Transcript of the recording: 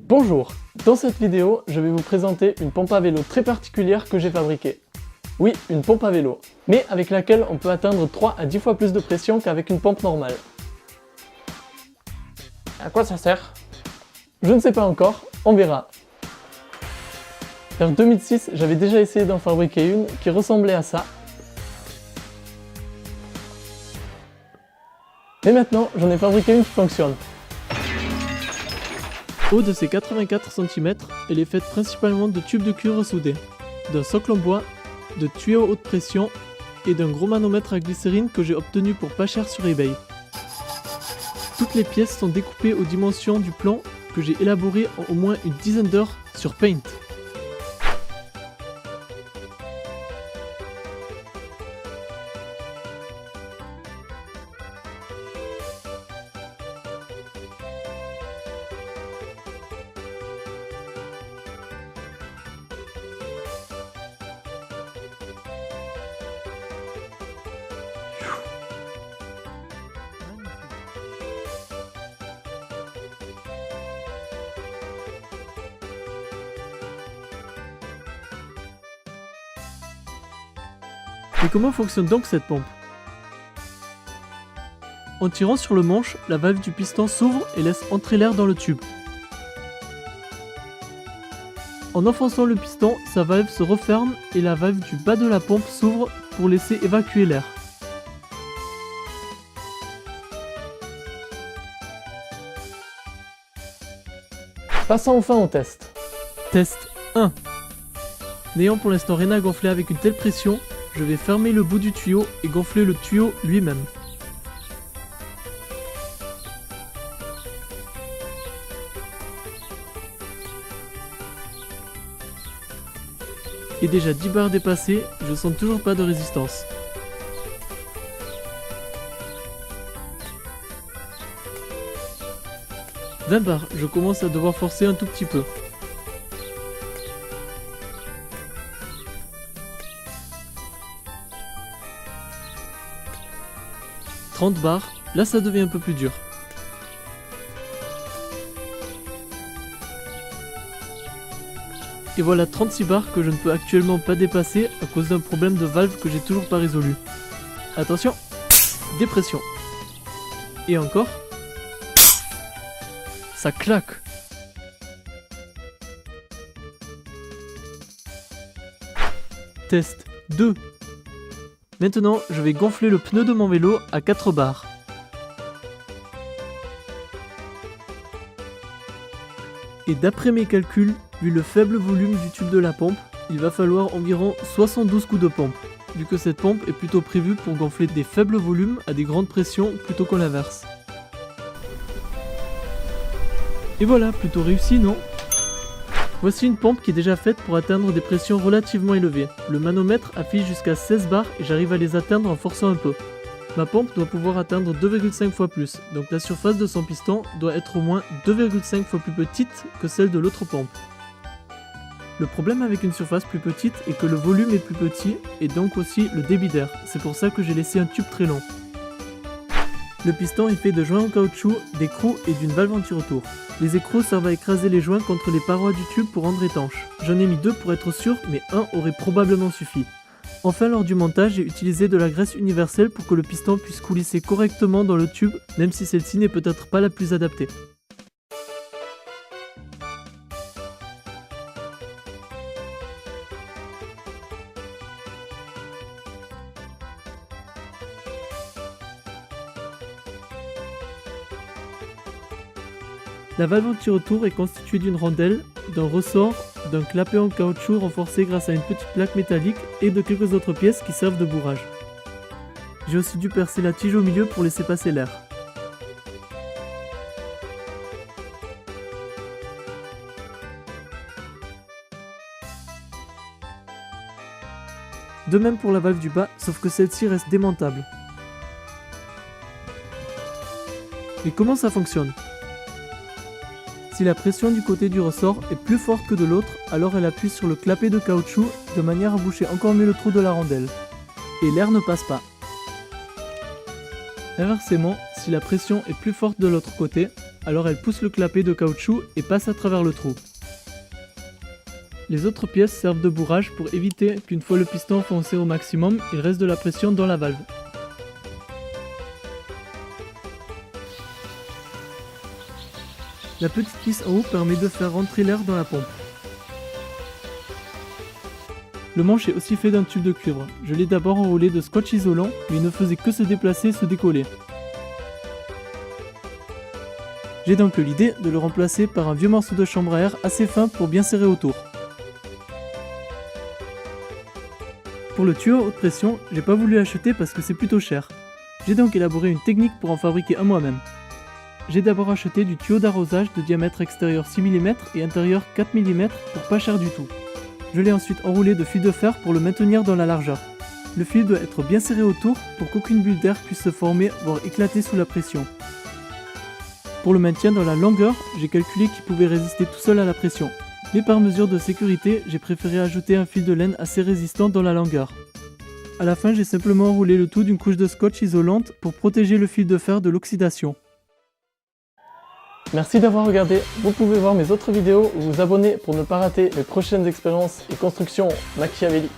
Bonjour, dans cette vidéo, je vais vous présenter une pompe à vélo très particulière que j'ai fabriquée. Oui, une pompe à vélo, mais avec laquelle on peut atteindre 3 à 10 fois plus de pression qu'avec une pompe normale. À quoi ça sert? Je ne sais pas encore, on verra. Vers 2006, j'avais déjà essayé d'en fabriquer une qui ressemblait à ça. Mais maintenant, j'en ai fabriqué une qui fonctionne. Haut de ses 84 cm, elle est faite principalement de tubes de cuivre soudés, d'un socle en bois, de tuyaux haute pression et d'un gros manomètre à glycérine que j'ai obtenu pour pas cher sur eBay. Toutes les pièces sont découpées aux dimensions du plan que j'ai élaboré en au moins une dizaine d'heures sur Paint. Mais comment fonctionne donc cette pompe? En tirant sur le manche, la valve du piston s'ouvre et laisse entrer l'air dans le tube. En enfonçant le piston, sa valve se referme et la valve du bas de la pompe s'ouvre pour laisser évacuer l'air. Passons enfin au test. Test 1. N'ayant pour l'instant rien à gonfler avec une telle pression, je vais fermer le bout du tuyau et gonfler le tuyau lui-même. Et déjà 10 bars dépassés, je sens toujours pas de résistance. « 20 bars, je commence à devoir forcer un tout petit peu. 30 bars, là ça devient un peu plus dur. Et voilà 36 bars que je ne peux actuellement pas dépasser à cause d'un problème de valve que j'ai toujours pas résolu. Attention, dépression. Et encore, ça claque. Test 2. Maintenant, je vais gonfler le pneu de mon vélo à 4 bars. Et d'après mes calculs, vu le faible volume du tube de la pompe, il va falloir environ 72 coups de pompe, vu que cette pompe est plutôt prévue pour gonfler des faibles volumes à des grandes pressions plutôt qu'en l'inverse. Et voilà, plutôt réussi, non? Voici une pompe qui est déjà faite pour atteindre des pressions relativement élevées. Le manomètre affiche jusqu'à 16 bars et j'arrive à les atteindre en forçant un peu. Ma pompe doit pouvoir atteindre 2,5 fois plus, donc la surface de son piston doit être au moins 2,5 fois plus petite que celle de l'autre pompe. Le problème avec une surface plus petite est que le volume est plus petit et donc aussi le débit d'air, c'est pour ça que j'ai laissé un tube très long. Le piston est fait de joints en caoutchouc, d'écrous et d'une valve anti-retour. Les écrous servent à écraser les joints contre les parois du tube pour rendre étanche. J'en ai mis 2 pour être sûr, mais un aurait probablement suffi. Enfin, lors du montage, j'ai utilisé de la graisse universelle pour que le piston puisse coulisser correctement dans le tube, même si celle-ci n'est peut-être pas la plus adaptée. La valve anti-retour est constituée d'une rondelle, d'un ressort, d'un clapet en caoutchouc renforcé grâce à une petite plaque métallique et de quelques autres pièces qui servent de bourrage. J'ai aussi dû percer la tige au milieu pour laisser passer l'air. De même pour la valve du bas, sauf que celle-ci reste démontable. Mais comment ça fonctionne ? Si la pression du côté du ressort est plus forte que de l'autre, alors elle appuie sur le clapet de caoutchouc de manière à boucher encore mieux le trou de la rondelle. Et l'air ne passe pas. Inversement, si la pression est plus forte de l'autre côté, alors elle pousse le clapet de caoutchouc et passe à travers le trou. Les autres pièces servent de bourrage pour éviter qu'une fois le piston enfoncé au maximum, il reste de la pression dans la valve. La petite vis en haut permet de faire rentrer l'air dans la pompe. Le manche est aussi fait d'un tube de cuivre. Je l'ai d'abord enroulé de scotch isolant, mais il ne faisait que se déplacer et se décoller. J'ai donc eu l'idée de le remplacer par un vieux morceau de chambre à air assez fin pour bien serrer autour. Pour le tuyau à haute pression, j'ai pas voulu l'acheter parce que c'est plutôt cher. J'ai donc élaboré une technique pour en fabriquer un moi-même. J'ai d'abord acheté du tuyau d'arrosage de diamètre extérieur 6 mm et intérieur 4 mm pour pas cher du tout. Je l'ai ensuite enroulé de fil de fer pour le maintenir dans la largeur. Le fil doit être bien serré autour pour qu'aucune bulle d'air puisse se former voire éclater sous la pression. Pour le maintien dans la longueur, j'ai calculé qu'il pouvait résister tout seul à la pression. Mais par mesure de sécurité, j'ai préféré ajouter un fil de laine assez résistant dans la longueur. A la fin, j'ai simplement enroulé le tout d'une couche de scotch isolante pour protéger le fil de fer de l'oxydation. Merci d'avoir regardé, vous pouvez voir mes autres vidéos ou vous abonner pour ne pas rater mes prochaines expériences et constructions machiavéliques.